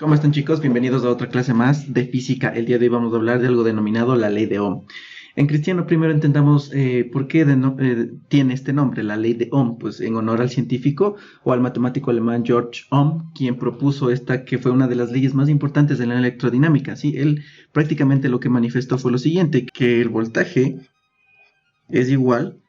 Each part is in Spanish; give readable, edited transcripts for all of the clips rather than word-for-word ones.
¿Cómo están, chicos? Bienvenidos a otra clase más de física. El día de hoy vamos a hablar de algo denominado la ley de Ohm. En cristiano primero entendamos por qué tiene este nombre, la ley de Ohm, pues en honor al científico o al matemático alemán George Ohm, quien propuso esta que fue una de las leyes más importantes de la electrodinámica. ¿Sí? Él prácticamente lo que manifestó fue lo siguiente, que el voltaje es igual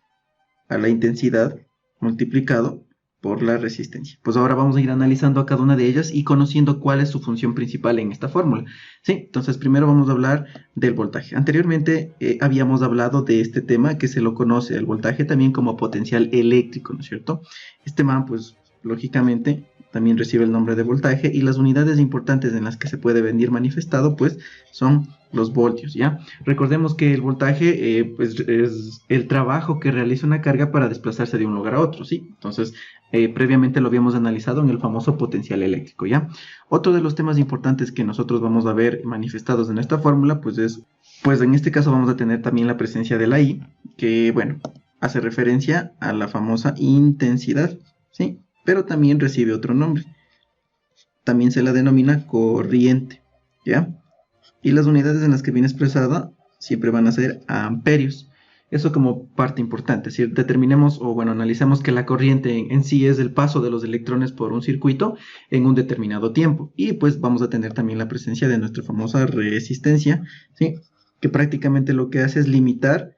a la intensidad multiplicado por la resistencia. Pues ahora vamos a ir analizando a cada una de ellas y conociendo cuál es su función principal en esta fórmula. Sí, entonces primero vamos a hablar del voltaje. Anteriormente habíamos hablado de este tema que se lo conoce el voltaje también como potencial eléctrico, ¿no es cierto? Este man, pues lógicamente también recibe el nombre de voltaje y las unidades importantes en las que se puede venir manifestado pues son los voltios, ¿ya? Recordemos que el voltaje pues es el trabajo que realiza una carga para desplazarse de un lugar a otro, ¿sí? Entonces, previamente lo habíamos analizado en el famoso potencial eléctrico, ¿ya? Otro de los temas importantes que nosotros vamos a ver manifestados en esta fórmula, pues en este caso vamos a tener también la presencia de la I, que, bueno, hace referencia a la famosa intensidad, ¿sí? Pero también recibe otro nombre. También se la denomina corriente, ¿ya? Y las unidades en las que viene expresada siempre van a ser amperios. Eso como parte importante, si determinemos o bueno, analicemos que la corriente en sí es el paso de los electrones por un circuito en un determinado tiempo. Y pues vamos a tener también la presencia de nuestra famosa resistencia, ¿sí? Que prácticamente lo que hace es limitar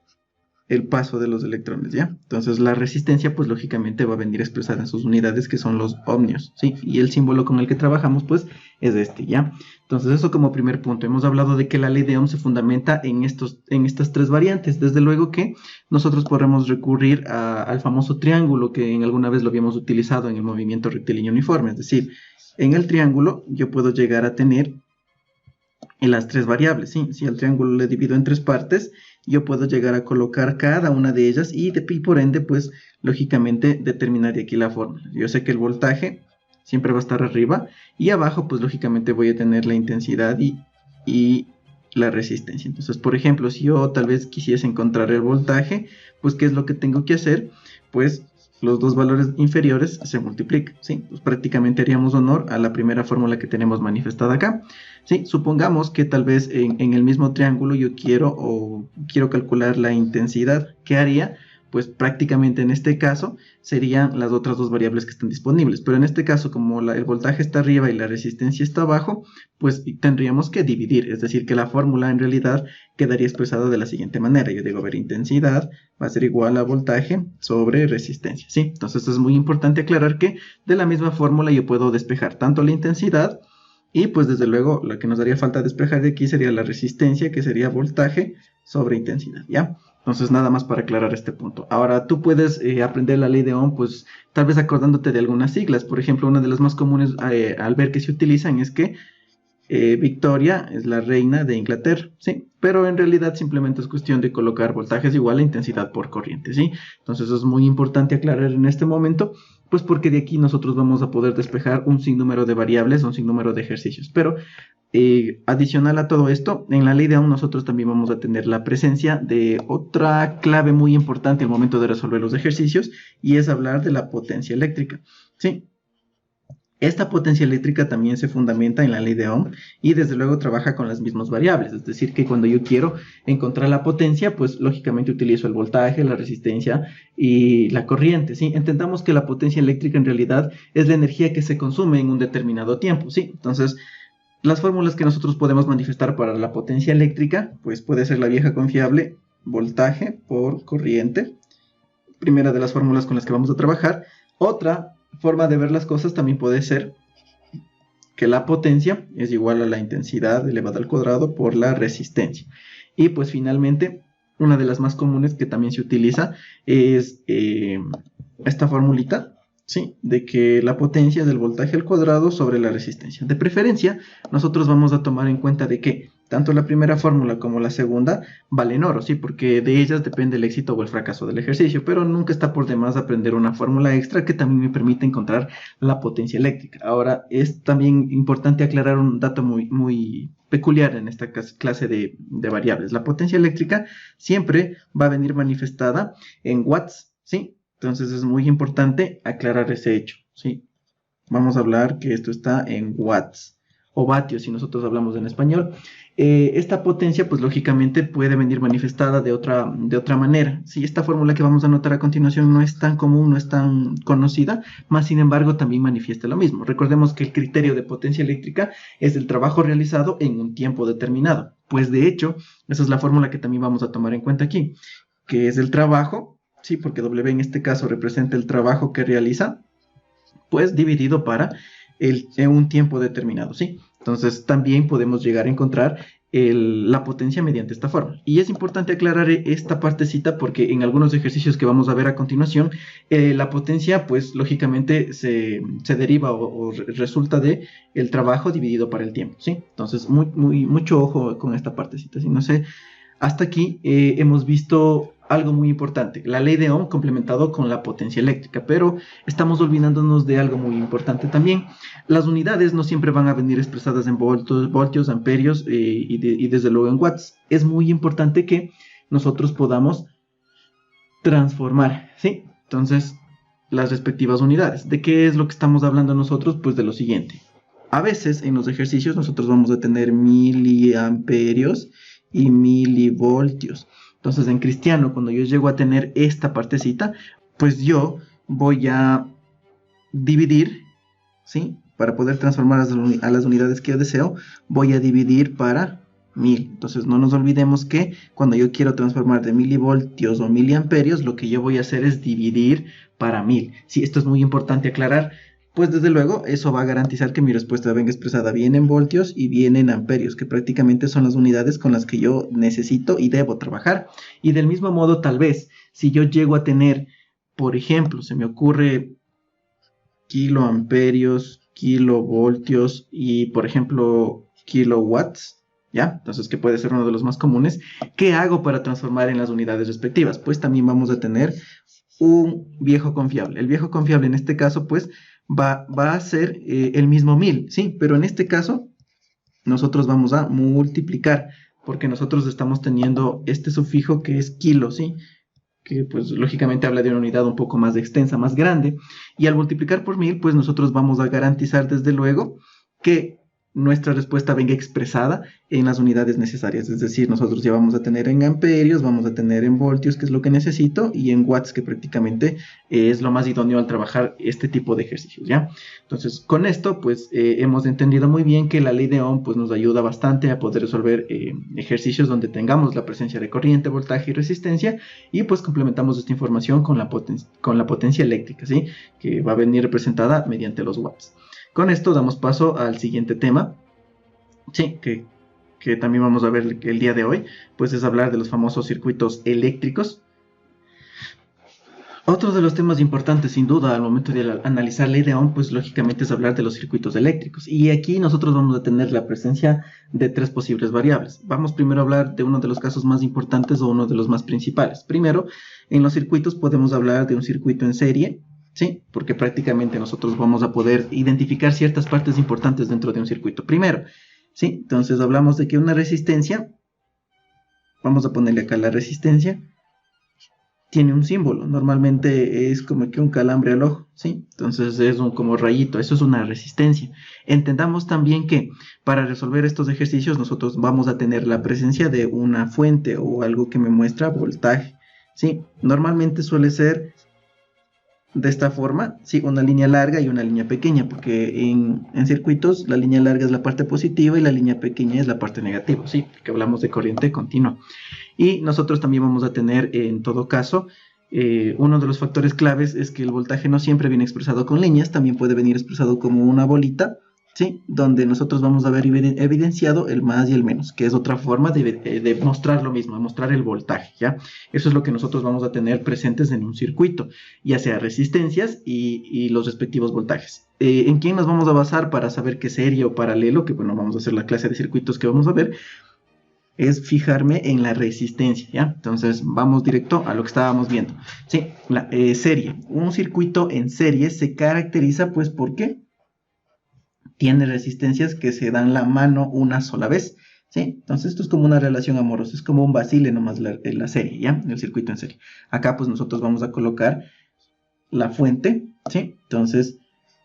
el paso de los electrones, ¿ya? Entonces la resistencia, pues lógicamente va a venir expresada en sus unidades, que son los ohmios, ¿sí? Y el símbolo con el que trabajamos, pues, es este, ¿ya? Entonces eso como primer punto. Hemos hablado de que la ley de Ohm se fundamenta en estas tres variantes. Desde luego que nosotros podremos recurrir al famoso triángulo, que en alguna vez lo habíamos utilizado en el movimiento rectilíneo uniforme. Es decir, en el triángulo yo puedo llegar a tener en las tres variables, ¿sí? Si al triángulo le divido en tres partes, yo puedo llegar a colocar cada una de ellas y por ende, pues, lógicamente determinaré aquí la fórmula. Yo sé que el voltaje siempre va a estar arriba y abajo, pues, lógicamente voy a tener la intensidad y la resistencia. Entonces, por ejemplo, si yo tal vez quisiese encontrar el voltaje, pues, ¿qué es lo que tengo que hacer? Pues, los dos valores inferiores se multiplican, ¿sí? Pues prácticamente haríamos honor a la primera fórmula que tenemos manifestada acá. Sí, supongamos que tal vez en el mismo triángulo yo quiero calcular la intensidad. ¿Qué haría? Pues prácticamente en este caso serían las otras dos variables que están disponibles. Pero en este caso, como el voltaje está arriba y la resistencia está abajo, pues tendríamos que dividir. Es decir, que la fórmula en realidad quedaría expresada de la siguiente manera. Yo digo, a ver, intensidad va a ser igual a voltaje sobre resistencia. ¿Sí? Entonces es muy importante aclarar que de la misma fórmula yo puedo despejar tanto la intensidad y pues desde luego lo que nos haría falta despejar de aquí sería la resistencia, que sería voltaje sobre intensidad, ¿ya? Entonces nada más para aclarar este punto. Ahora tú puedes aprender la ley de Ohm, pues tal vez acordándote de algunas siglas. Por ejemplo, una de las más comunes al ver que se utilizan es que Victoria es la reina de Inglaterra, ¿sí? Pero en realidad simplemente es cuestión de colocar voltajes igual a intensidad por corriente, ¿sí? Entonces es muy importante aclarar en este momento, pues porque de aquí nosotros vamos a poder despejar un sinnúmero de variables, un sinnúmero de ejercicios. Pero adicional a todo esto, en la ley de Ohm nosotros también vamos a tener la presencia de otra clave muy importante al momento de resolver los ejercicios, y es hablar de la potencia eléctrica, ¿sí? Esta potencia eléctrica también se fundamenta en la ley de Ohm y desde luego trabaja con las mismas variables, es decir, que cuando yo quiero encontrar la potencia, pues lógicamente utilizo el voltaje, la resistencia y la corriente, ¿sí? Entendamos que la potencia eléctrica en realidad es la energía que se consume en un determinado tiempo, ¿sí? Entonces, las fórmulas que nosotros podemos manifestar para la potencia eléctrica, pues puede ser la vieja confiable, voltaje por corriente, primera de las fórmulas con las que vamos a trabajar. Otra forma de ver las cosas también puede ser que la potencia es igual a la intensidad elevada al cuadrado por la resistencia. Y pues finalmente, una de las más comunes que también se utiliza es esta formulita, ¿sí? De que la potencia es el voltaje al cuadrado sobre la resistencia. De preferencia, nosotros vamos a tomar en cuenta de que tanto la primera fórmula como la segunda valen oro, ¿sí? Porque de ellas depende el éxito o el fracaso del ejercicio, pero nunca está por demás aprender una fórmula extra que también me permite encontrar la potencia eléctrica. Ahora, es también importante aclarar un dato muy peculiar en esta clase de variables. La potencia eléctrica siempre va a venir manifestada en watts, ¿sí? Entonces es muy importante aclarar ese hecho, ¿sí? Vamos a hablar que esto está en watts. o vatios si nosotros hablamos en español. Esta potencia pues lógicamente puede venir manifestada de otra manera. Si esta fórmula que vamos a anotar a continuación no es tan común, no es tan conocida, más sin embargo también manifiesta lo mismo. Recordemos que el criterio de potencia eléctrica es el trabajo realizado en un tiempo determinado. Pues de hecho, esa es la fórmula que también vamos a tomar en cuenta aquí, que es el trabajo, sí, porque W en este caso representa el trabajo que realiza, pues dividido en un tiempo determinado, ¿sí? Entonces también podemos llegar a encontrar la potencia mediante esta forma. Y es importante aclarar esta partecita porque en algunos ejercicios que vamos a ver a continuación, la potencia pues lógicamente se deriva o resulta de el trabajo dividido para el tiempo, ¿sí? Entonces mucho ojo con esta partecita, ¿sí? No sé, hasta aquí hemos visto algo muy importante, la ley de Ohm complementado con la potencia eléctrica, pero estamos olvidándonos de algo muy importante también. Las unidades no siempre van a venir expresadas en voltios, amperios y desde luego en watts. Es muy importante que nosotros podamos transformar, ¿sí? Entonces, las respectivas unidades. ¿De qué es lo que estamos hablando nosotros? Pues de lo siguiente. A veces en los ejercicios nosotros vamos a tener miliamperios y milivoltios. Entonces en cristiano, cuando yo llego a tener esta partecita, pues yo voy a dividir, ¿sí? Para poder transformar a las unidades que yo deseo, voy a dividir para 1000. Entonces no nos olvidemos que cuando yo quiero transformar de milivoltios o miliamperios, lo que yo voy a hacer es dividir para 1000. Sí, esto es muy importante aclarar. Pues desde luego eso va a garantizar que mi respuesta venga expresada bien en voltios y bien en amperios, que prácticamente son las unidades con las que yo necesito y debo trabajar. Y del mismo modo, tal vez, si yo llego a tener, por ejemplo, se me ocurre kiloamperios, kilovoltios y, por ejemplo, kilowatts, ¿ya? Entonces, que puede ser uno de los más comunes. ¿Qué hago para transformar en las unidades respectivas? Pues también vamos a tener un viejo confiable. El viejo confiable en este caso, pues, va a ser el mismo 1000, ¿sí? Pero en este caso, nosotros vamos a multiplicar, porque nosotros estamos teniendo este sufijo que es kilo, ¿sí? Que pues lógicamente habla de una unidad un poco más extensa, más grande, y al multiplicar por 1000, pues nosotros vamos a garantizar desde luego que nuestra respuesta venga expresada en las unidades necesarias, es decir, nosotros ya vamos a tener en amperios, vamos a tener en voltios, que es lo que necesito, y en watts, que prácticamente es lo más idóneo al trabajar este tipo de ejercicios, ¿ya? Entonces, con esto, pues, hemos entendido muy bien que la ley de Ohm, pues, nos ayuda bastante a poder resolver ejercicios donde tengamos la presencia de corriente, voltaje y resistencia, y pues complementamos esta información con la potencia eléctrica, ¿sí? Que va a venir representada mediante los watts. Con esto damos paso al siguiente tema, sí, que también vamos a ver el día de hoy, pues es hablar de los famosos circuitos eléctricos. Otro de los temas importantes, sin duda, al momento de analizar ley de Ohm, pues lógicamente es hablar de los circuitos eléctricos. Y aquí nosotros vamos a tener la presencia de tres posibles variables. Vamos primero a hablar de uno de los casos más importantes o uno de los más principales. Primero, en los circuitos podemos hablar de un circuito en serie, ¿sí? Porque prácticamente nosotros vamos a poder identificar ciertas partes importantes dentro de un circuito. Primero, ¿sí? Entonces hablamos de que una resistencia, vamos a ponerle acá la resistencia, tiene un símbolo, normalmente es como que un calambre al ojo, ¿sí? Entonces es como rayito, eso es una resistencia. Entendamos también que para resolver estos ejercicios nosotros vamos a tener la presencia de una fuente o algo que me muestra voltaje, ¿sí? Normalmente suele ser de esta forma, ¿sí? Una línea larga y una línea pequeña, porque en circuitos la línea larga es la parte positiva y la línea pequeña es la parte negativa, ¿sí? Porque hablamos de corriente continua. Y nosotros también vamos a tener, en todo caso, uno de los factores claves es que el voltaje no siempre viene expresado con líneas, también puede venir expresado como una bolita, ¿sí? Donde nosotros vamos a ver evidenciado el más y el menos, que es otra forma de mostrar lo mismo, de mostrar el voltaje, ¿ya? Eso es lo que nosotros vamos a tener presentes en un circuito, ya sea resistencias y los respectivos voltajes. ¿En quién nos vamos a basar para saber qué serie o paralelo? Que bueno, vamos a hacer la clase de circuitos que vamos a ver, es fijarme en la resistencia, ¿ya? Entonces vamos directo a lo que estábamos viendo, ¿sí? La serie, un circuito en serie se caracteriza pues porque tiene resistencias que se dan la mano una sola vez, ¿sí? Entonces esto es como una relación amorosa, es como un vacile nomás la serie, ¿ya? El circuito en serie. Acá pues nosotros vamos a colocar la fuente, ¿sí? Entonces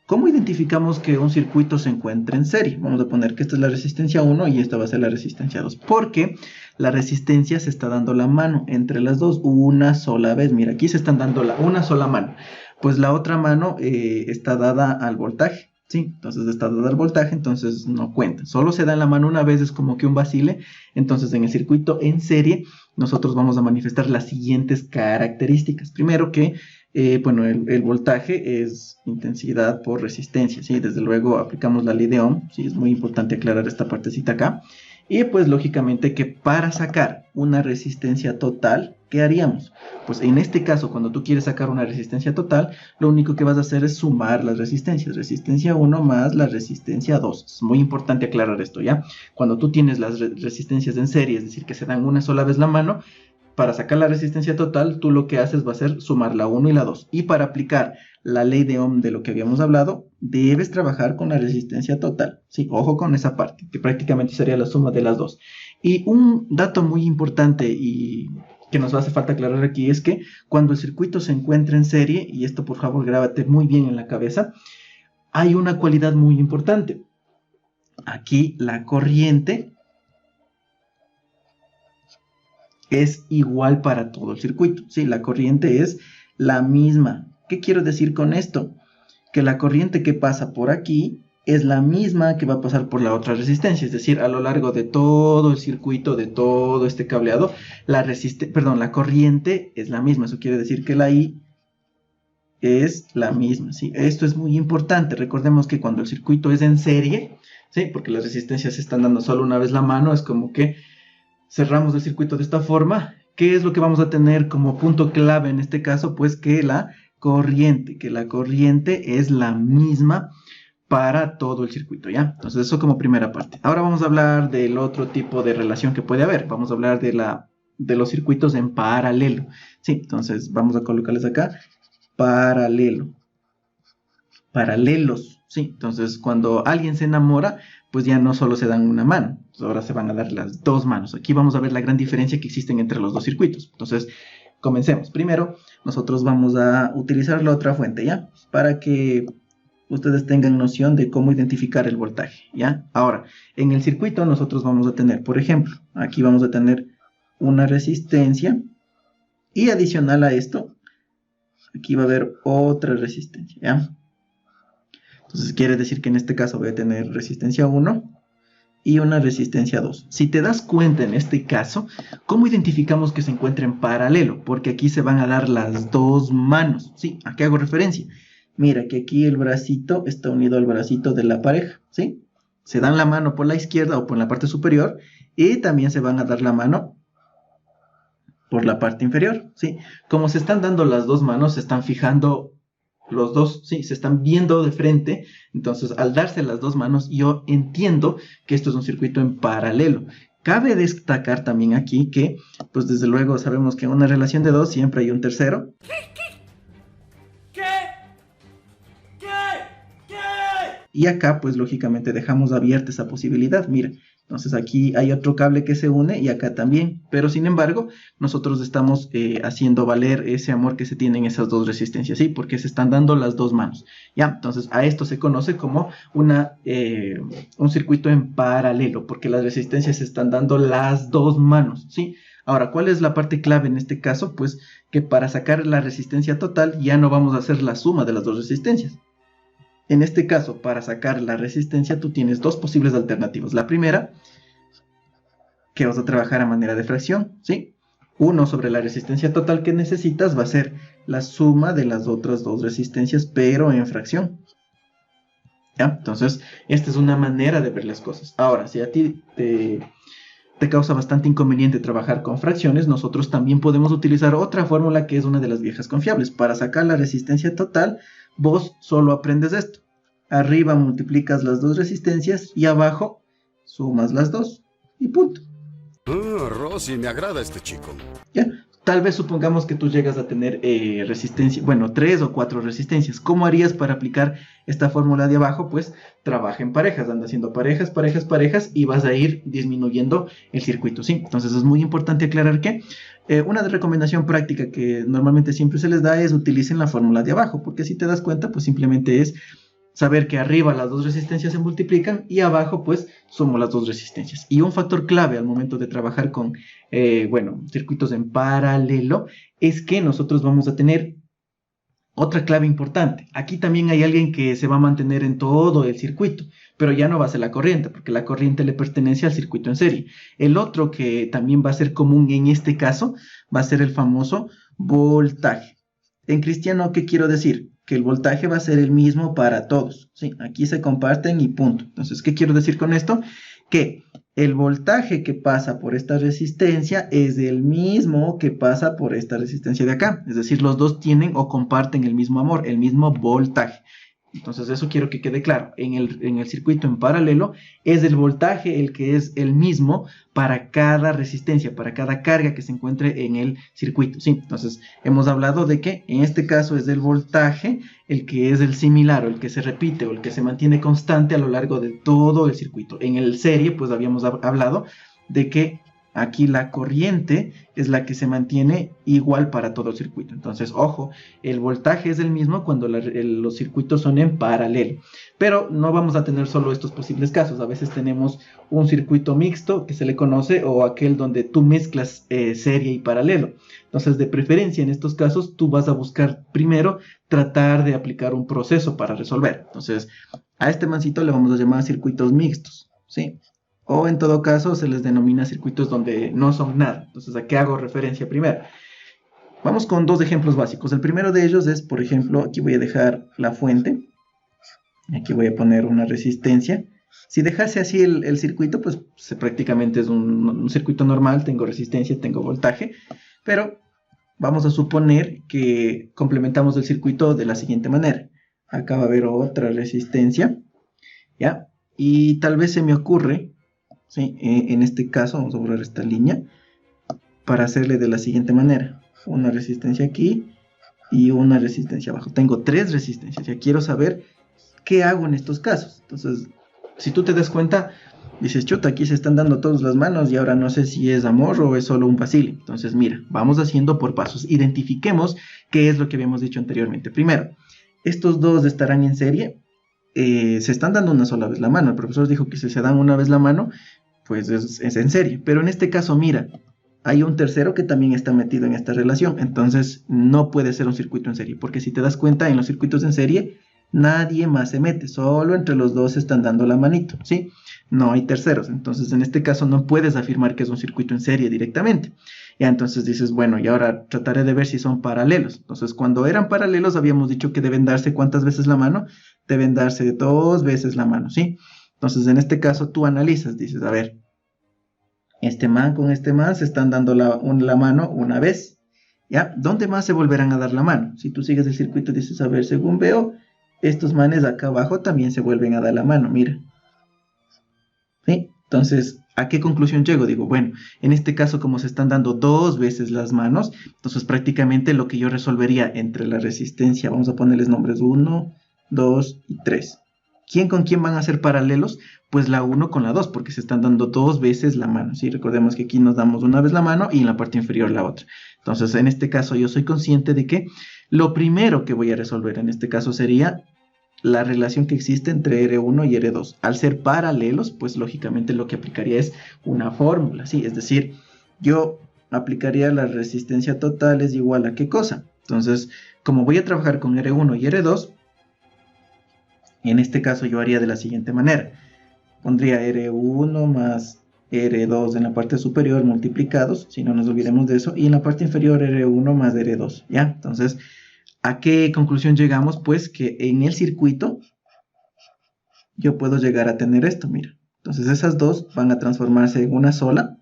¿Cómo identificamos que un circuito se encuentra en serie? Vamos a poner que esta es la resistencia 1 y esta va a ser la resistencia 2. Porque la resistencia se está dando la mano entre las dos una sola vez. Mira, aquí se están dando una sola mano. Pues la otra mano está dada al voltaje. ¿Sí? Entonces está dada al voltaje, entonces no cuenta. Solo se da en la mano una vez, es como que un vacile. Entonces en el circuito en serie nosotros vamos a manifestar las siguientes características. Primero que bueno, el voltaje es intensidad por resistencia, ¿sí? Desde luego aplicamos la ley de Ohm, ¿sí? Es muy importante aclarar esta partecita acá. Y pues lógicamente que para sacar una resistencia total, ¿qué haríamos? Pues en este caso, cuando tú quieres sacar una resistencia total, lo único que vas a hacer es sumar las resistencias. Resistencia 1 más la resistencia 2. Es muy importante aclarar esto, ¿ya? Cuando tú tienes las resistencias en serie, es decir, que se dan una sola vez la mano, para sacar la resistencia total, tú lo que haces va a ser sumar la 1 y la 2. Y para aplicar la ley de Ohm de lo que habíamos hablado, debes trabajar con la resistencia total. Sí, ojo con esa parte, que prácticamente sería la suma de las dos. Y un dato muy importante y que nos hace falta aclarar aquí es que cuando el circuito se encuentra en serie, y esto por favor grábate muy bien en la cabeza, hay una cualidad muy importante. Aquí la corriente es igual para todo el circuito, ¿sí? La corriente es la misma. ¿Qué quiero decir con esto? Que la corriente que pasa por aquí es la misma que va a pasar por la otra resistencia, es decir, a lo largo de todo el circuito, de todo este cableado, la corriente es la misma. Eso quiere decir que la I es la misma, ¿sí? Esto es muy importante. Recordemos que cuando el circuito es en serie, ¿sí? Porque las resistencias se están dando solo una vez la mano, es como que cerramos el circuito de esta forma. ¿Qué es lo que vamos a tener como punto clave en este caso? Pues que la corriente es la misma para todo el circuito, ¿ya? Entonces eso como primera parte. Ahora vamos a hablar del otro tipo de relación que puede haber. Vamos a hablar de los circuitos en paralelo. Sí, entonces vamos a colocarles acá paralelo. Paralelos, sí. Entonces cuando alguien se enamora, pues ya no solo se dan una mano, ahora se van a dar las dos manos. Aquí vamos a ver la gran diferencia que existen entre los dos circuitos. Entonces, comencemos. Primero, nosotros vamos a utilizar la otra fuente, ¿ya? Para que ustedes tengan noción de cómo identificar el voltaje, ¿ya? Ahora, en el circuito nosotros vamos a tener, por ejemplo, aquí vamos a tener una resistencia y adicional a esto, aquí va a haber otra resistencia, ¿ya? Entonces quiere decir que en este caso voy a tener resistencia 1 y una resistencia 2. Si te das cuenta en este caso, ¿cómo identificamos que se encuentra en paralelo? Porque aquí se van a dar las dos manos. ¿Sí? ¿A qué hago referencia? Mira que aquí el bracito está unido al bracito de la pareja. ¿Sí? Se dan la mano por la izquierda o por la parte superior y también se van a dar la mano por la parte inferior. ¿Sí? Como se están dando las dos manos, se están fijando los dos, sí, se están viendo de frente. Entonces al darse las dos manos yo entiendo que esto es un circuito en paralelo. Cabe destacar también aquí que pues desde luego sabemos que en una relación de dos siempre hay un tercero. ¿Qué? Y acá pues lógicamente dejamos abierta esa posibilidad. Mira, entonces aquí hay otro cable que se une y acá también, pero sin embargo nosotros estamos haciendo valer ese amor que se tiene en esas dos resistencias, ¿sí? Porque se están dando las dos manos, ¿ya? Entonces a esto se conoce como un circuito en paralelo, porque las resistencias se están dando las dos manos, ¿sí? Ahora, ¿cuál es la parte clave en este caso? Pues que para sacar la resistencia total ya no vamos a hacer la suma de las dos resistencias. En este caso, para sacar la resistencia, tú tienes dos posibles alternativas. La primera, que vas a trabajar a manera de fracción, ¿sí? 1 sobre la resistencia total que necesitas va a ser la suma de las otras dos resistencias, pero en fracción. ¿Ya? Entonces, esta es una manera de ver las cosas. Ahora, si a ti te causa bastante inconveniente trabajar con fracciones, nosotros también podemos utilizar otra fórmula que es una de las viejas confiables. Para sacar la resistencia total, vos solo aprendes esto. Arriba multiplicas las dos resistencias y abajo sumas las dos y punto. Rosy, me agrada este chico. ¿Ya? Tal vez supongamos que tú llegas a tener resistencia, bueno, 3 o 4 resistencias. ¿Cómo harías para aplicar esta fórmula de abajo? Pues trabaja en parejas, anda haciendo parejas, parejas, parejas y vas a ir disminuyendo el circuito, ¿sí? Entonces es muy importante aclarar que una recomendación práctica que normalmente siempre se les da es utilicen la fórmula de abajo, porque si te das cuenta, pues simplemente es saber que arriba las dos resistencias se multiplican y abajo pues sumo las dos resistencias. Y un factor clave al momento de trabajar con, circuitos en paralelo es que nosotros vamos a tener otra clave importante. Aquí también hay alguien que se va a mantener en todo el circuito, pero ya no va a ser la corriente, porque la corriente le pertenece al circuito en serie. El otro que también va a ser común en este caso va a ser el famoso voltaje. En cristiano, ¿qué quiero decir? Que el voltaje va a ser el mismo para todos, ¿sí? Aquí se comparten y punto. Entonces, ¿qué quiero decir con esto? Que el voltaje que pasa por esta resistencia es el mismo que pasa por esta resistencia de acá. Es decir, los dos tienen o comparten el mismo amor, el mismo voltaje. Entonces eso quiero que quede claro. En el circuito en paralelo es el voltaje el que es el mismo para cada resistencia, para cada carga que se encuentre en el circuito. ¿Sí? Entonces hemos hablado de que en este caso es el voltaje el que es el similar o el que se repite o el que se mantiene constante a lo largo de todo el circuito. En el serie pues habíamos hablado de que aquí la corriente es la que se mantiene igual para todo el circuito. Entonces, ojo, el voltaje es el mismo cuando los circuitos son en paralelo. Pero no vamos a tener solo estos posibles casos. A veces tenemos un circuito mixto que se le conoce o aquel donde tú mezclas serie y paralelo. Entonces, de preferencia en estos casos, tú vas a buscar primero tratar de aplicar un proceso para resolver. Entonces, a este mancito le vamos a llamar circuitos mixtos, ¿sí? O en todo caso se les denomina circuitos donde no son nada. Entonces, ¿a qué hago referencia primero? Vamos con dos ejemplos básicos. El primero de ellos es, por ejemplo, aquí voy a dejar la fuente. Aquí voy a poner una resistencia. Si dejase así el circuito, pues prácticamente es un circuito normal. Tengo resistencia, tengo voltaje. Pero vamos a suponer que complementamos el circuito de la siguiente manera. Acá va a haber otra resistencia, ¿ya? Y tal vez se me ocurre... ¿sí? En este caso vamos a borrar esta línea para hacerle de la siguiente manera: una resistencia aquí y una resistencia abajo. Tengo tres resistencias. Ya quiero saber qué hago en estos casos. Entonces, si tú te das cuenta, dices, chuta, aquí se están dando todas las manos y ahora no sé si es amor o es solo un vacile. Entonces, mira, vamos haciendo por pasos. Identifiquemos qué es lo que habíamos dicho anteriormente. Primero, estos dos estarán en serie. Se están dando una sola vez la mano. El profesor dijo que si se dan una vez la mano, pues es en serie. Pero en este caso, mira, hay un tercero que también está metido en esta relación. Entonces no puede ser un circuito en serie, porque si te das cuenta, en los circuitos en serie nadie más se mete, solo entre los dos se están dando la manito, ¿sí? No hay terceros. Entonces en este caso no puedes afirmar que es un circuito en serie directamente. Ya entonces dices, bueno, y ahora trataré de ver si son paralelos. Entonces cuando eran paralelos habíamos dicho que deben darse ¿cuántas veces la mano? Deben darse 2 veces la mano, ¿sí? Entonces en este caso tú analizas, dices, a ver, este man con este man se están dando la mano una vez, ¿ya? ¿Dónde más se volverán a dar la mano? Si tú sigues el circuito dices, a ver, según veo, estos manes acá abajo también se vuelven a dar la mano, mira. ¿Sí? Entonces, ¿a qué conclusión llego? Digo, bueno, en este caso como se están dando 2 veces las manos, entonces prácticamente lo que yo resolvería entre la resistencia, vamos a ponerles nombres 1, 2 y 3. ¿Quién con quién van a ser paralelos? Pues la 1 con la 2, porque se están dando 2 veces la mano, ¿sí? Recordemos que aquí nos damos una vez la mano y en la parte inferior la otra. Entonces, en este caso yo soy consciente de que lo primero que voy a resolver en este caso sería la relación que existe entre R1 y R2. Al ser paralelos, pues lógicamente lo que aplicaría es una fórmula, ¿sí? Es decir, yo aplicaría la resistencia total es igual a ¿qué cosa? Entonces, como voy a trabajar con R1 y R2, en este caso yo haría de la siguiente manera. Pondría R1 más R2 en la parte superior multiplicados, si no nos olvidemos de eso, y en la parte inferior R1 más R2, ¿ya? Entonces, ¿a qué conclusión llegamos? Pues que en el circuito yo puedo llegar a tener esto, mira. Entonces esas dos van a transformarse en una sola.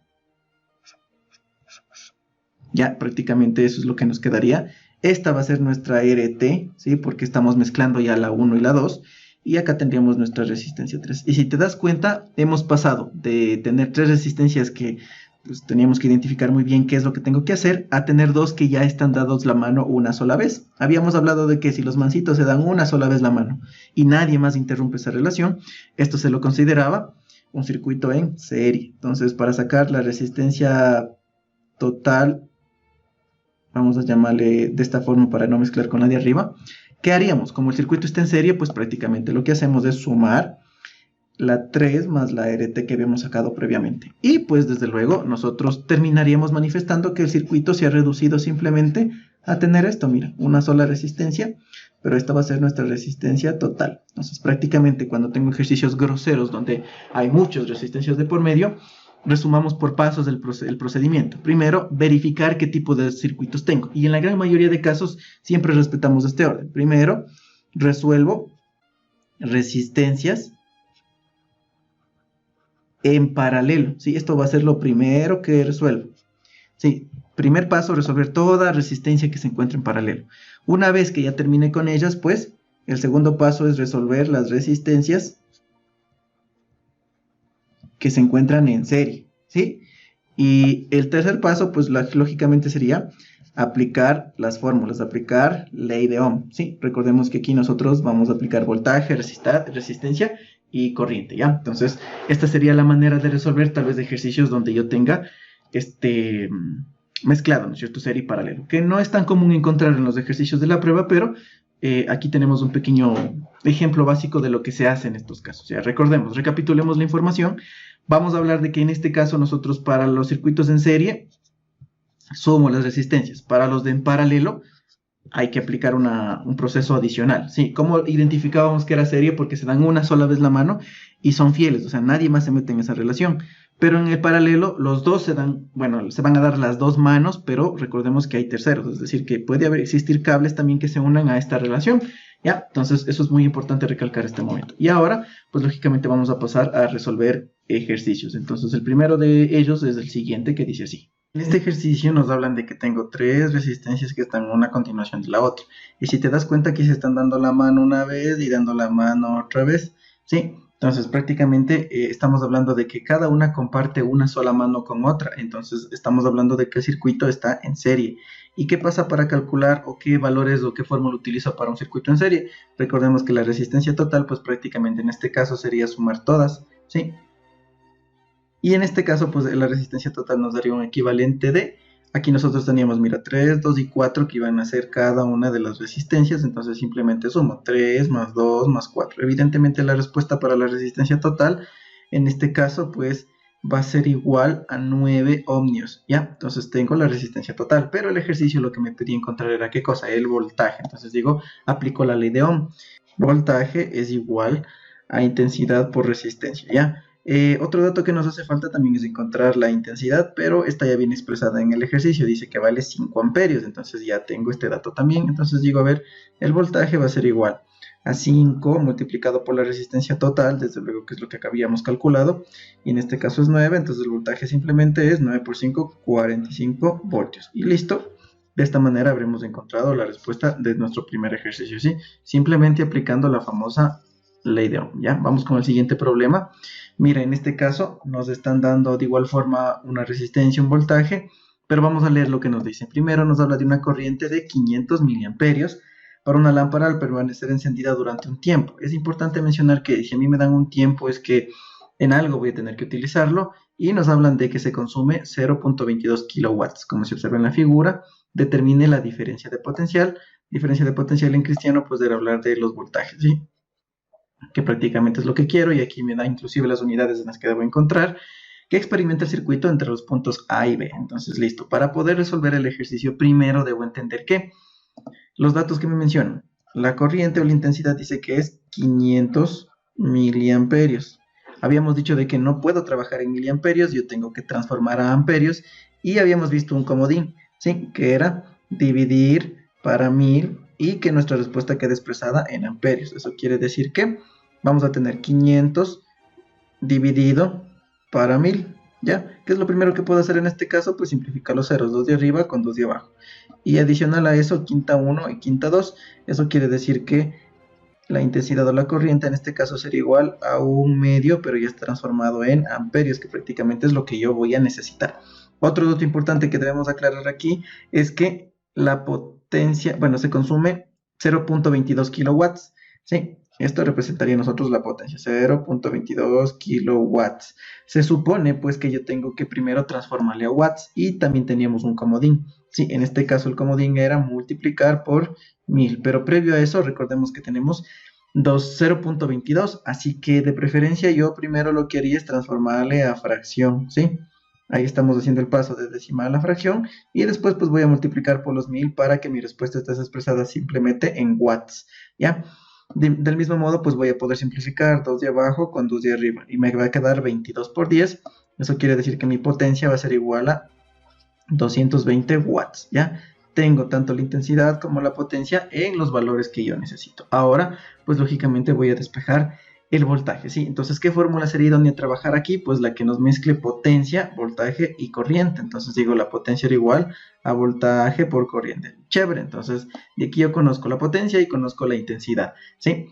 Ya, prácticamente eso es lo que nos quedaría. Esta va a ser nuestra RT, ¿sí? Porque estamos mezclando ya la 1 y la 2. Y acá tendríamos nuestra resistencia 3. Y si te das cuenta, hemos pasado de tener 3 resistencias que pues, teníamos que identificar muy bien qué es lo que tengo que hacer, a tener 2 que ya están dados la mano una sola vez. Habíamos hablado de que si los mancitos se dan una sola vez la mano y nadie más interrumpe esa relación, esto se lo consideraba un circuito en serie. Entonces, para sacar la resistencia total, vamos a llamarle de esta forma para no mezclar con la de arriba, ¿Qué haríamos? Como el circuito está en serie, pues prácticamente lo que hacemos es sumar la 3 más la RT que habíamos sacado previamente. Y pues desde luego nosotros terminaríamos manifestando que el circuito se ha reducido simplemente a tener esto, mira, una sola resistencia, pero esta va a ser nuestra resistencia total. Entonces prácticamente cuando tengo ejercicios groseros donde hay muchas resistencias de por medio, resumamos por pasos el procedimiento. Primero, verificar qué tipo de circuitos tengo. Y en la gran mayoría de casos siempre respetamos este orden. Primero, resuelvo resistencias en paralelo, ¿sí? Esto va a ser lo primero que resuelvo. Sí, primer paso, resolver toda resistencia que se encuentre en paralelo. Una vez que ya termine con ellas, pues, el segundo paso es resolver las resistencias que se encuentran en serie, ¿sí? Y el tercer paso, pues, lógicamente sería aplicar las fórmulas, aplicar ley de Ohm, ¿sí? Recordemos que aquí nosotros vamos a aplicar voltaje, resistencia y corriente, ¿ya? Entonces, esta sería la manera de resolver tal vez de ejercicios donde yo tenga mezclado, ¿no es cierto? Serie y paralelo, que no es tan común encontrar en los ejercicios de la prueba, pero aquí tenemos un pequeño ejemplo básico de lo que se hace en estos casos. Ya recordemos, recapitulemos la información. Vamos a hablar de que en este caso nosotros para los circuitos en serie sumo las resistencias. Para los de en paralelo hay que aplicar un proceso adicional. Sí, ¿cómo identificábamos que era serie? Porque se dan una sola vez la mano y son fieles, o sea, nadie más se mete en esa relación. Pero en el paralelo, los dos se dan, bueno, se van a dar las dos manos, pero recordemos que hay terceros, es decir, que puede existir cables también que se unan a esta relación, ¿ya? Entonces, eso es muy importante recalcar este momento. Y ahora, pues lógicamente vamos a pasar a resolver ejercicios. Entonces, el primero de ellos es el siguiente, que dice así. En este ejercicio nos hablan de que tengo tres resistencias que están una a continuación de la otra. Y si te das cuenta, aquí se están dando la mano una vez y dando la mano otra vez, ¿sí? Entonces prácticamente estamos hablando de que cada una comparte una sola mano con otra. Entonces estamos hablando de que el circuito está en serie. ¿Y qué pasa para calcular o qué valores o qué fórmula utilizo para un circuito en serie? Recordemos que la resistencia total, pues prácticamente en este caso sería sumar todas, ¿sí? Y en este caso, pues la resistencia total nos daría un equivalente de, aquí nosotros teníamos, mira, 3, 2 y 4 que iban a ser cada una de las resistencias, entonces simplemente sumo 3 más 2 más 4. Evidentemente la respuesta para la resistencia total, en este caso, pues va a ser igual a 9 ohmios, ¿ya? Entonces tengo la resistencia total, pero el ejercicio lo que me pedía encontrar era, ¿qué cosa? El voltaje. Entonces digo, aplico la ley de Ohm. Voltaje es igual a intensidad por resistencia, ¿ya? Otro dato que nos hace falta también es encontrar la intensidad, pero esta ya viene expresada en el ejercicio, dice que vale 5 amperios, entonces ya tengo este dato también. Entonces digo, a ver, el voltaje va a ser igual a 5 multiplicado por la resistencia total, desde luego que es lo que habíamos calculado, y en este caso es 9, entonces el voltaje simplemente es 9 por 5, 45 voltios, y listo. De esta manera habremos encontrado la respuesta de nuestro primer ejercicio, ¿sí? Simplemente aplicando la famosa ley de Ohm, ¿ya? Vamos con el siguiente problema. Mira, en este caso nos están dando de igual forma una resistencia, un voltaje, pero vamos a leer lo que nos dice. Primero nos habla de una corriente de 500 miliamperios para una lámpara al permanecer encendida durante un tiempo. Es importante mencionar que si a mí me dan un tiempo es que en algo voy a tener que utilizarlo, y nos hablan de que se consume 0.22 kilowatts. Como se observa en la figura, determine la diferencia de potencial. Diferencia de potencial en cristiano, pues debe hablar de los voltajes, ¿sí? Que prácticamente es lo que quiero, y aquí me da inclusive las unidades en las que debo encontrar, que experimenta el circuito entre los puntos A y B. Entonces, listo. Para poder resolver el ejercicio, primero debo entender que los datos que me mencionan, la corriente o la intensidad dice que es 500 miliamperios. Habíamos dicho de que no puedo trabajar en miliamperios, yo tengo que transformar a amperios, y habíamos visto un comodín, ¿sí? Que era dividir para 1000 y que nuestra respuesta quede expresada en amperios. Eso quiere decir que vamos a tener 500 dividido para 1000, ¿ya? ¿Qué es lo primero que puedo hacer en este caso? Pues simplificar los ceros, 2 de arriba con 2 de abajo. Y adicional a eso, quinta 1 y quinta 2. Eso quiere decir que la intensidad o la corriente en este caso sería igual a 1/2, pero ya está transformado en amperios, que prácticamente es lo que yo voy a necesitar. Otro dato importante que debemos aclarar aquí es que la potencia, bueno, se consume 0.22 kilowatts, ¿sí? Esto representaría a nosotros la potencia, 0.22 kilowatts. Se supone pues que yo tengo que primero transformarle a watts y también teníamos un comodín. Sí, en este caso el comodín era multiplicar por 1000, pero previo a eso recordemos que tenemos 0.22, así que de preferencia yo primero lo que haría es transformarle a fracción, ¿sí? Ahí estamos haciendo el paso de decimal a fracción y después pues voy a multiplicar por los 1000 para que mi respuesta esté expresada simplemente en watts, ¿ya? Del mismo modo, pues voy a poder simplificar 2 de abajo con 2 de arriba y me va a quedar 22 por 10. Eso quiere decir que mi potencia va a ser igual a 220 watts, ¿ya? Tengo tanto la intensidad como la potencia en los valores que yo necesito. Ahora, pues lógicamente voy a despejar el voltaje, ¿sí? Entonces, ¿qué fórmula sería idónea a trabajar aquí? Pues la que nos mezcle potencia, voltaje y corriente. Entonces digo, la potencia era igual a voltaje por corriente. Chévere, entonces de aquí yo conozco la potencia y conozco la intensidad, ¿sí?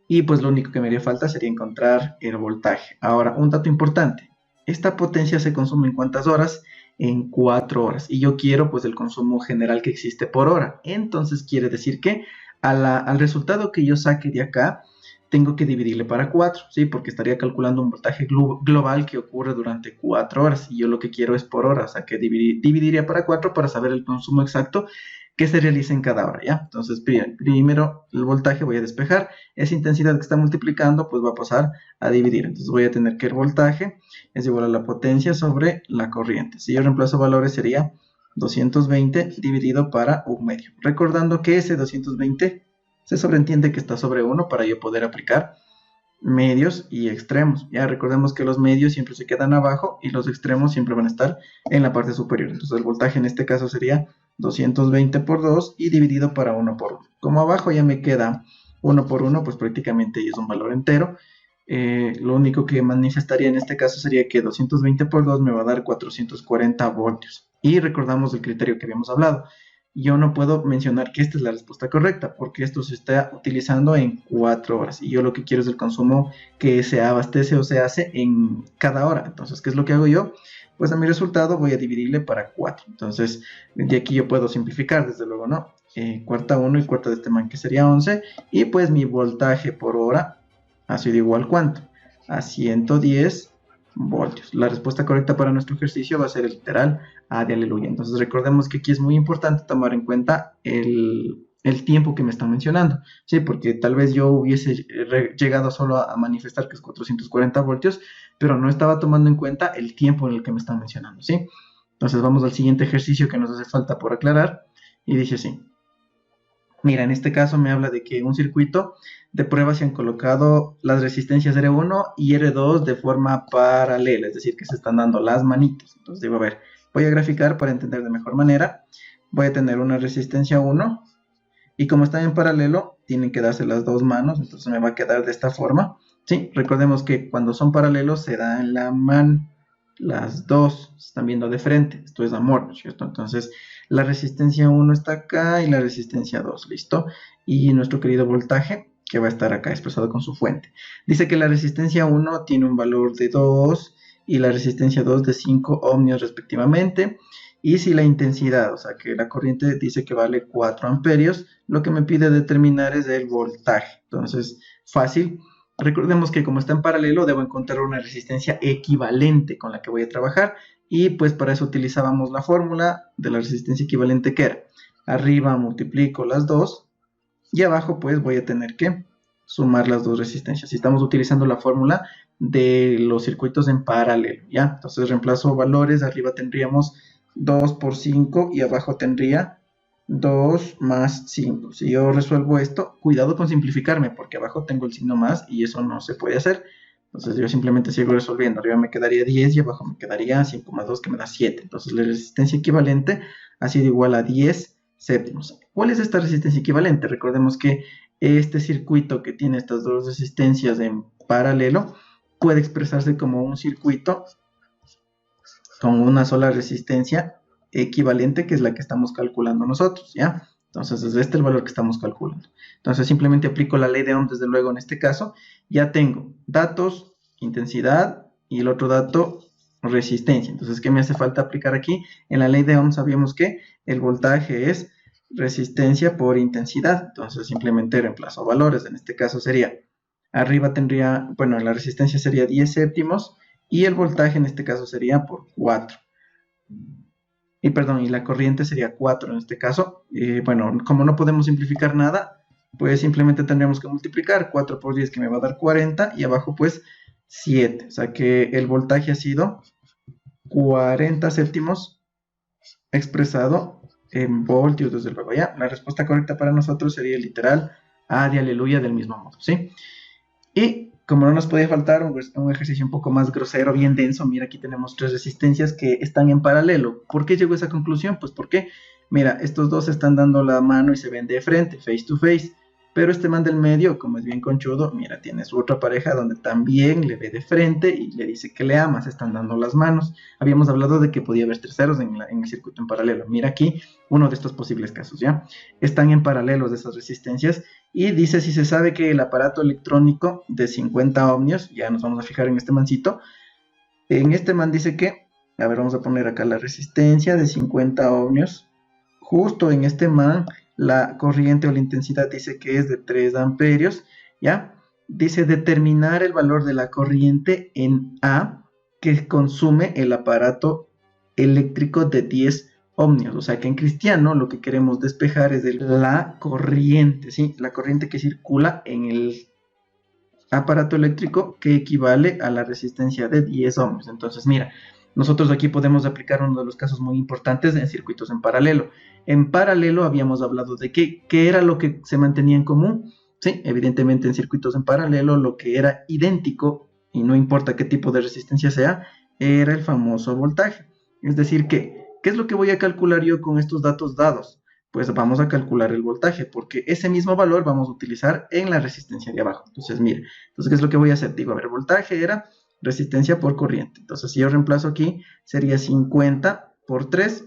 Y pues lo único que me haría falta sería encontrar el voltaje. Ahora, un dato importante. Esta potencia se consume en ¿cuántas horas? En 4 horas. Y yo quiero pues el consumo general que existe por hora. Entonces quiere decir que al resultado que yo saque de acá, tengo que dividirle para 4, ¿sí? Porque estaría calculando un voltaje global que ocurre durante 4 horas. Y yo lo que quiero es por hora, o sea que dividiría para 4 para saber el consumo exacto que se realiza en cada hora, ¿ya? Entonces, primero el voltaje voy a despejar. Esa intensidad que está multiplicando, pues va a pasar a dividir. Entonces voy a tener que el voltaje es igual a la potencia sobre la corriente. Si yo reemplazo valores sería 220 dividido para un medio. Recordando que ese 220 se sobreentiende que está sobre 1 para yo poder aplicar medios y extremos. Ya recordemos que los medios siempre se quedan abajo y los extremos siempre van a estar en la parte superior. Entonces el voltaje en este caso sería 220 por 2 y dividido para 1 por 1. Como abajo ya me queda 1 por 1, pues prácticamente es un valor entero. Lo único que manifestaría en este caso sería que 220 por 2 me va a dar 440 voltios. Y recordamos el criterio que habíamos hablado. Yo no puedo mencionar que esta es la respuesta correcta, porque esto se está utilizando en 4 horas. Y yo lo que quiero es el consumo que se abastece o se hace en cada hora. Entonces, ¿qué es lo que hago yo? Pues a mi resultado voy a dividirle para 4. Entonces, de aquí yo puedo simplificar, desde luego, ¿no? Cuarta 1 y cuarta de este man, que sería 11. Y pues mi voltaje por hora ha sido igual, ¿cuánto? A 110 voltios. La respuesta correcta para nuestro ejercicio va a ser el literal A de aleluya. Entonces recordemos que aquí es muy importante tomar en cuenta el tiempo que me están mencionando, ¿sí? Porque tal vez yo hubiese llegado solo a manifestar que es 440 voltios, pero no estaba tomando en cuenta el tiempo en el que me están mencionando, ¿sí? Entonces vamos al siguiente ejercicio que nos hace falta por aclarar y dice así. Mira, en este caso me habla de que en un circuito de prueba se han colocado las resistencias R1 y R2 de forma paralela, es decir, que se están dando las manitas. Entonces digo, a ver, voy a graficar para entender de mejor manera. Voy a tener una resistencia 1 y como están en paralelo, tienen que darse las dos manos, entonces me va a quedar de esta forma. Sí, recordemos que cuando son paralelos se dan la mano, las dos se están viendo de frente, esto es amor, ¿no es cierto? Entonces la resistencia 1 está acá y la resistencia 2, ¿listo? Y nuestro querido voltaje, que va a estar acá expresado con su fuente. Dice que la resistencia 1 tiene un valor de 2 y la resistencia 2 de 5 ohmios respectivamente. Y si la intensidad, o sea que la corriente dice que vale 4 amperios, lo que me pide determinar es el voltaje. Entonces, fácil. Recordemos que como está en paralelo, debo encontrar una resistencia equivalente con la que voy a trabajar. Y pues para eso utilizábamos la fórmula de la resistencia equivalente, que era arriba multiplico las dos y abajo pues voy a tener que sumar las dos resistencias. Si estamos utilizando la fórmula de los circuitos en paralelo, ¿ya? Entonces reemplazo valores, arriba tendríamos 2 por 5 y abajo tendría 2 más 5. Si yo resuelvo esto, cuidado con simplificarme porque abajo tengo el signo más y eso no se puede hacer. Entonces yo simplemente sigo resolviendo. Arriba me quedaría 10 y abajo me quedaría 5 más 2 que me da 7. Entonces la resistencia equivalente ha sido igual a 10 séptimos. ¿Cuál es esta resistencia equivalente? Recordemos que este circuito que tiene estas dos resistencias en paralelo puede expresarse como un circuito con una sola resistencia equivalente, que es la que estamos calculando nosotros, ¿ya? Entonces es este el valor que estamos calculando. Entonces simplemente aplico la ley de Ohm, desde luego en este caso. Ya tengo datos, intensidad y el otro dato, resistencia. Entonces, ¿qué me hace falta aplicar aquí? En la ley de Ohm sabíamos que el voltaje es resistencia por intensidad. Entonces simplemente reemplazo valores. En este caso sería, arriba tendría, bueno, la resistencia sería 10 séptimos y el voltaje en este caso sería por 4. Y perdón, y la corriente sería 4 en este caso. Bueno, como no podemos simplificar nada, pues simplemente tendríamos que multiplicar 4 por 10 que me va a dar 40 y abajo pues 7. O sea que el voltaje ha sido 40 séptimos expresado en voltios, desde luego, ¿ya? La respuesta correcta para nosotros sería literal A de aleluya del mismo modo, ¿sí? Y como no nos podía faltar un ejercicio un poco más grosero, bien denso, mira, aquí tenemos 3 resistencias que están en paralelo. ¿Por qué llegó a esa conclusión? Pues porque, mira, estos dos están dando la mano y se ven de frente, face to face. Pero este man del medio, como es bien conchudo, mira, tiene su otra pareja donde también le ve de frente y le dice que le ama, se están dando las manos. Habíamos hablado de que podía haber terceros en el circuito en paralelo. Mira aquí uno de estos posibles casos, ¿ya? Están en paralelos de esas resistencias y dice si se sabe que el aparato electrónico de 50 ohmios, ya nos vamos a fijar en este mancito, en este man dice que, a ver, vamos a poner acá la resistencia de 50 ohmios, justo en este man la corriente o la intensidad dice que es de 3 amperios, ¿ya? Dice determinar el valor de la corriente en A que consume el aparato eléctrico de 10 ohmios. O sea que en cristiano lo que queremos despejar es de la corriente, ¿sí? La corriente que circula en el aparato eléctrico que equivale a la resistencia de 10 ohmios. Entonces, mira, nosotros aquí podemos aplicar uno de los casos muy importantes en circuitos en paralelo. En paralelo habíamos hablado de qué era lo que se mantenía en común. Sí, evidentemente en circuitos en paralelo lo que era idéntico, y no importa qué tipo de resistencia sea, era el famoso voltaje. Es decir, ¿qué es lo que voy a calcular yo con estos datos dados? Pues vamos a calcular el voltaje, porque ese mismo valor vamos a utilizar en la resistencia de abajo. Entonces, mira, ¿qué es lo que voy a hacer? Digo, a ver, voltaje era resistencia por corriente. Entonces, si yo reemplazo aquí, sería 50 por 3.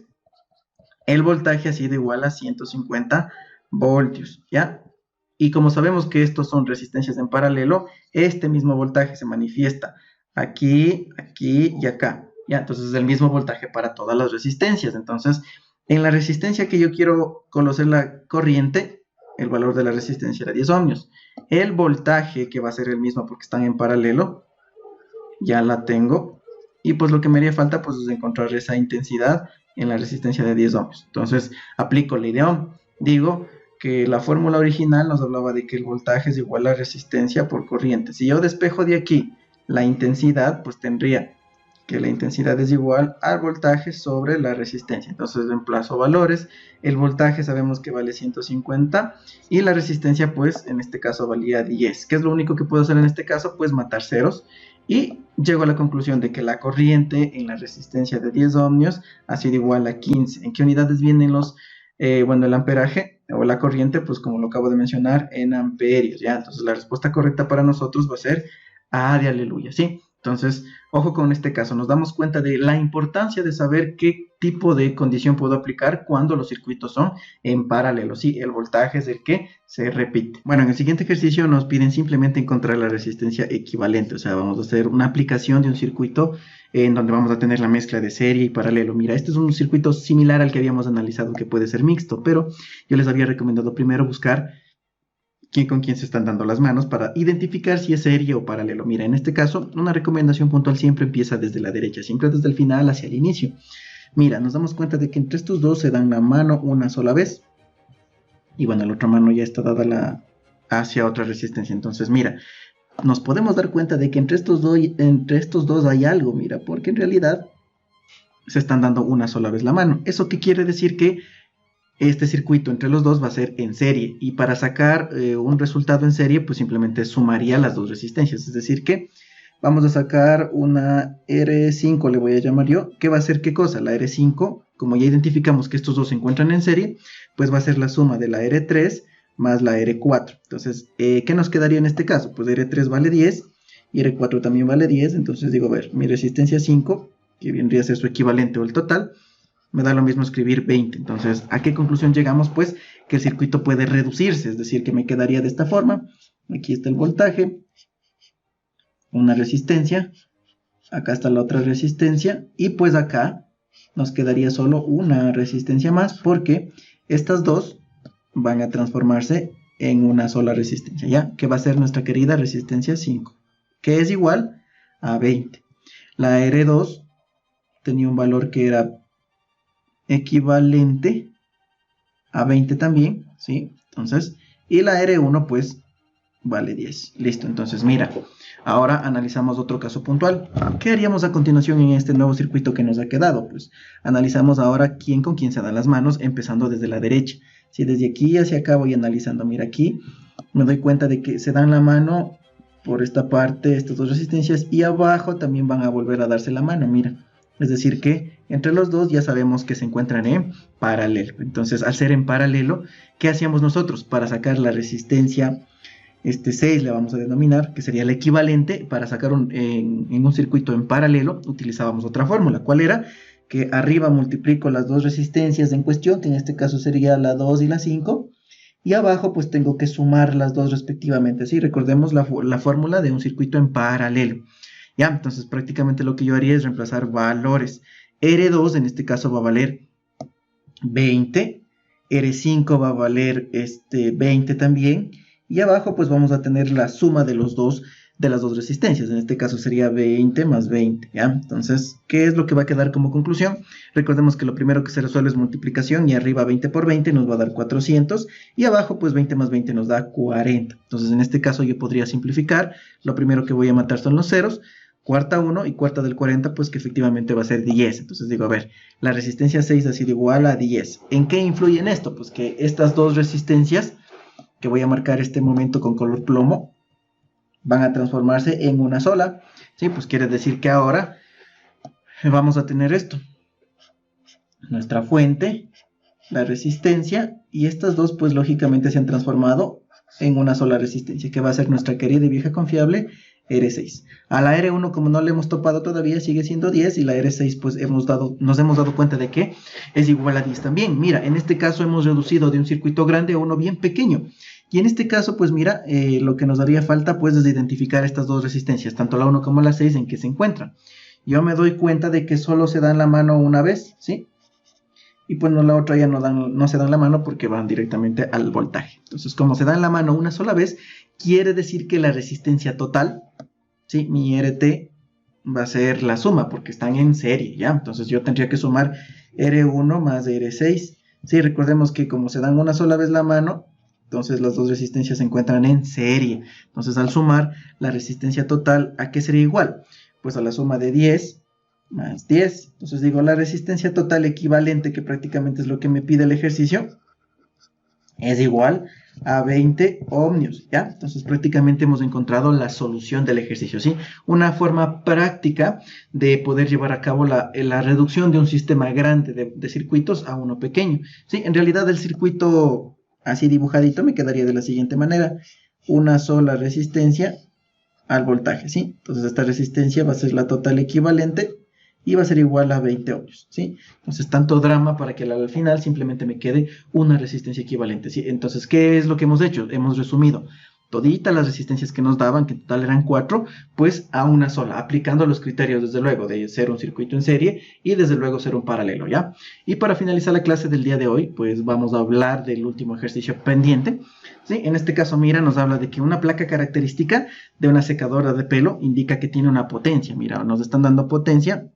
El voltaje ha sido igual a 150 voltios, ¿ya? Y como sabemos que estos son resistencias en paralelo, este mismo voltaje se manifiesta aquí, aquí y acá, ¿ya? Entonces es el mismo voltaje para todas las resistencias. Entonces, en la resistencia que yo quiero conocer la corriente, el valor de la resistencia era 10 ohmios. El voltaje, que va a ser el mismo porque están en paralelo, ya la tengo. Y pues lo que me haría falta pues es encontrar esa intensidad en la resistencia de 10 ohmios. Entonces aplico ley de Ohm. Digo que la fórmula original nos hablaba de que el voltaje es igual a la resistencia por corriente. Si yo despejo de aquí la intensidad, pues tendría que la intensidad es igual al voltaje sobre la resistencia. Entonces reemplazo valores. El voltaje sabemos que vale 150 y la resistencia pues en este caso valía 10. ¿Qué es lo único que puedo hacer en este caso? Pues matar ceros. Y llego a la conclusión de que la corriente en la resistencia de 10 ohmios ha sido igual a 15. ¿En qué unidades vienen los, bueno, el amperaje o la corriente? Pues como lo acabo de mencionar, en amperios, ¿ya? Entonces la respuesta correcta para nosotros va a ser A de aleluya, ¿sí? Entonces, ojo con este caso, nos damos cuenta de la importancia de saber qué tipo de condición puedo aplicar cuando los circuitos son en paralelo. Sí, el voltaje es el que se repite. Bueno, en el siguiente ejercicio nos piden simplemente encontrar la resistencia equivalente, o sea, vamos a hacer una aplicación de un circuito en donde vamos a tener la mezcla de serie y paralelo. Mira, este es un circuito similar al que habíamos analizado que puede ser mixto, pero yo les había recomendado primero buscar con quién se están dando las manos para identificar si es serie o paralelo. Mira, en este caso, una recomendación puntual siempre empieza desde la derecha, siempre desde el final hacia el inicio. Mira, nos damos cuenta de que entre estos dos se dan la mano una sola vez. Y bueno, la otra mano ya está dada hacia otra resistencia. Entonces, mira, nos podemos dar cuenta de que entre estos dos hay algo, mira, porque en realidad se están dando una sola vez la mano. ¿Eso qué quiere decir? Que este circuito entre los dos va a ser en serie, y para sacar un resultado en serie pues simplemente sumaría las dos resistencias, es decir que vamos a sacar una R5, le voy a llamar yo, que va a ser ¿qué cosa? La R5, como ya identificamos que estos dos se encuentran en serie, pues va a ser la suma de la R3 más la R4. Entonces, ¿qué nos quedaría en este caso? Pues R3 vale 10 y R4 también vale 10, entonces digo, a ver, mi resistencia 5, que vendría a ser su equivalente o el total, me da lo mismo escribir 20. Entonces, ¿a qué conclusión llegamos? Pues que el circuito puede reducirse, es decir, que me quedaría de esta forma. Aquí está el voltaje, una resistencia, acá está la otra resistencia, y pues acá nos quedaría solo una resistencia más, porque estas dos van a transformarse en una sola resistencia, ¿ya? Que va a ser nuestra querida resistencia 5, que es igual a 20. La R2 tenía un valor que era equivalente a 20 también, ¿sí? Entonces, y la R1 pues vale 10. Listo, entonces mira, ahora analizamos otro caso puntual. ¿Qué haríamos a continuación en este nuevo circuito que nos ha quedado? Pues analizamos ahora quién con quién se dan las manos, empezando desde la derecha. Si desde aquí hacia acá voy analizando, mira aquí, me doy cuenta de que se dan la mano por esta parte, estas dos resistencias, y abajo también van a volver a darse la mano, mira. Es decir que entre los dos ya sabemos que se encuentran en paralelo. Entonces, al ser en paralelo, ¿qué hacíamos nosotros? Para sacar la resistencia 6 le vamos a denominar, que sería el equivalente, para sacar en un circuito en paralelo, utilizábamos otra fórmula. ¿Cuál era? Que arriba multiplico las dos resistencias en cuestión, que en este caso sería la 2 y la 5, y abajo pues tengo que sumar las dos respectivamente. ¿Sí? Recordemos la fórmula de un circuito en paralelo. Ya, entonces prácticamente lo que yo haría es reemplazar valores. R2 en este caso va a valer 20, R5 va a valer 20 también, y abajo pues vamos a tener la suma de las dos resistencias. En este caso sería 20 más 20, ¿ya? Entonces, ¿qué es lo que va a quedar como conclusión? Recordemos que lo primero que se resuelve es multiplicación, y arriba 20 por 20 nos va a dar 400, y abajo pues 20 más 20 nos da 40. Entonces en este caso yo podría simplificar. Lo primero que voy a matar son los ceros, cuarta 1 y cuarta del 40, pues que efectivamente va a ser 10. Entonces digo, a ver, la resistencia 6 ha sido igual a 10. ¿En qué influye en esto? Pues que estas dos resistencias, que voy a marcar este momento con color plomo, van a transformarse en una sola. ¿Sí? Pues quiere decir que ahora vamos a tener esto. Nuestra fuente, la resistencia, y estas dos pues lógicamente se han transformado en una sola resistencia, que va a ser nuestra querida y vieja confiable R6. A la R1, como no le hemos topado todavía, sigue siendo 10, y la R6 pues nos hemos dado cuenta de que es igual a 10 también. Mira, en este caso hemos reducido de un circuito grande a uno bien pequeño, y en este caso pues mira, lo que nos haría falta pues es identificar estas dos resistencias, tanto la 1 como la 6, en que se encuentran. Yo me doy cuenta de que solo se dan la mano una vez, ¿sí? Y pues no, la otra ya no se dan la mano porque van directamente al voltaje. Entonces, como se dan la mano una sola vez, quiere decir que la resistencia total, ¿sí? Mi RT va a ser la suma, porque están en serie, ¿ya? Entonces yo tendría que sumar R1 más R6. Sí, recordemos que como se dan una sola vez la mano, entonces las dos resistencias se encuentran en serie. Entonces al sumar la resistencia total, ¿a qué sería igual? Pues a la suma de 10 más 10. Entonces digo, la resistencia total equivalente, que prácticamente es lo que me pide el ejercicio, es igual a 20 ohmios, ¿ya? Entonces prácticamente hemos encontrado la solución del ejercicio, ¿sí? Una forma práctica de poder llevar a cabo la reducción de un sistema grande de circuitos a uno pequeño, ¿sí? En realidad el circuito así dibujadito me quedaría de la siguiente manera: una sola resistencia al voltaje, ¿sí? Entonces esta resistencia va a ser la total equivalente y va a ser igual a 20 ohmios, ¿sí? Entonces, tanto drama para que al final simplemente me quede una resistencia equivalente, ¿sí? Entonces, ¿qué es lo que hemos hecho? Hemos resumido toditas las resistencias que nos daban, que en total eran 4, pues a una sola, aplicando los criterios, desde luego, de ser un circuito en serie y desde luego ser un paralelo, ¿ya? Y para finalizar la clase del día de hoy, pues vamos a hablar del último ejercicio pendiente, ¿sí? En este caso, mira, nos habla de que una placa característica de una secadora de pelo indica que tiene una potencia. Mira, nos están dando potencia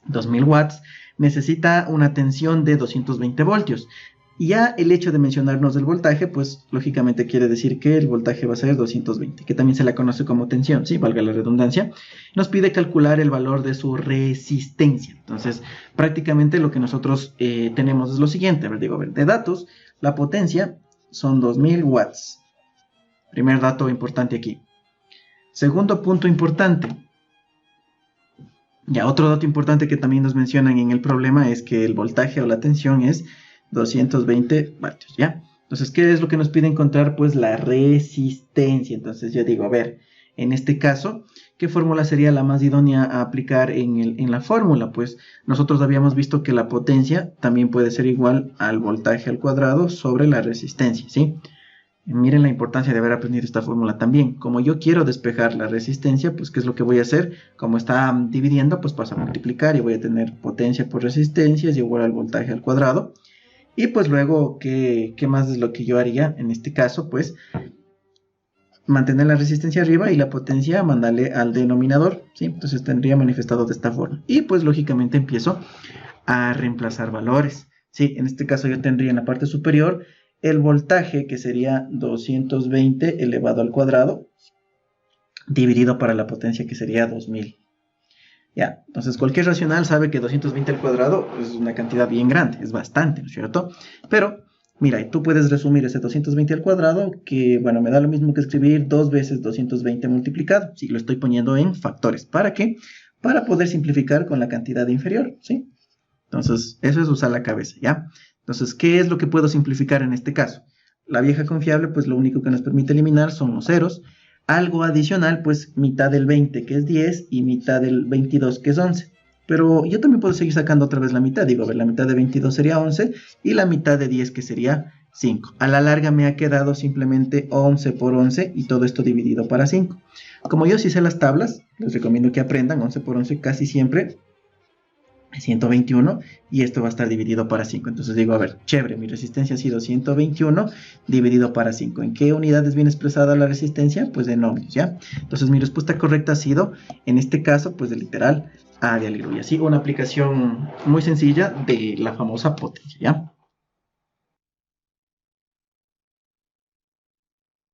2000 watts, necesita una tensión de 220 voltios. Y ya el hecho de mencionarnos el voltaje, pues lógicamente quiere decir que el voltaje va a ser 220, que también se la conoce como tensión, ¿sí? Valga la redundancia. Nos pide calcular el valor de su resistencia. Entonces, prácticamente lo que nosotros tenemos es lo siguiente. A ver, de datos, la potencia son 2000 watts. Primer dato importante aquí. Segundo punto importante. Ya, otro dato importante que también nos mencionan en el problema es que el voltaje o la tensión es 220 vatios, ¿ya? Entonces, ¿qué es lo que nos pide encontrar? Pues la resistencia. Entonces, yo digo, a ver, en este caso, ¿qué fórmula sería la más idónea a aplicar en la fórmula? Pues nosotros habíamos visto que la potencia también puede ser igual al voltaje al cuadrado sobre la resistencia, ¿sí? Miren la importancia de haber aprendido esta fórmula también. Como yo quiero despejar la resistencia, pues ¿qué es lo que voy a hacer? Como está dividiendo, pues paso a multiplicar y voy a tener potencia por resistencia es igual al voltaje al cuadrado. Y pues luego, ¿qué más es lo que yo haría? En este caso, pues mantener la resistencia arriba y la potencia mandarle al denominador, ¿sí? Entonces tendría manifestado de esta forma. Y pues lógicamente empiezo a reemplazar valores, ¿sí? En este caso yo tendría en la parte superior el voltaje, que sería 220 elevado al cuadrado, dividido para la potencia, que sería 2000. Ya, entonces cualquier racional sabe que 220 al cuadrado es una cantidad bien grande, es bastante, ¿no es cierto? Pero, mira, tú puedes resumir ese 220 al cuadrado, que, bueno, me da lo mismo que escribir 2 veces 220 multiplicado, si lo estoy poniendo en factores. ¿Para qué? Para poder simplificar con la cantidad inferior, ¿sí? Entonces, eso es usar la cabeza, ¿ya? Entonces, ¿qué es lo que puedo simplificar en este caso? La vieja confiable, pues lo único que nos permite eliminar son los ceros. Algo adicional, pues mitad del 20, que es 10, y mitad del 22, que es 11. Pero yo también puedo seguir sacando otra vez la mitad. Digo, a ver, la mitad de 22 sería 11, y la mitad de 10, que sería 5. A la larga me ha quedado simplemente 11 por 11, y todo esto dividido para 5. Como yo sí sé las tablas, les recomiendo que aprendan 11 por 11 casi siempre 121, y esto va a estar dividido para 5. Entonces digo, a ver, chévere, mi resistencia ha sido 121 dividido para 5. ¿En qué unidades viene expresada la resistencia? Pues en ohmios, ¿ya? Entonces mi respuesta correcta ha sido, en este caso, pues de literal A de algo. Y así una aplicación muy sencilla de la famosa potencia, ¿ya?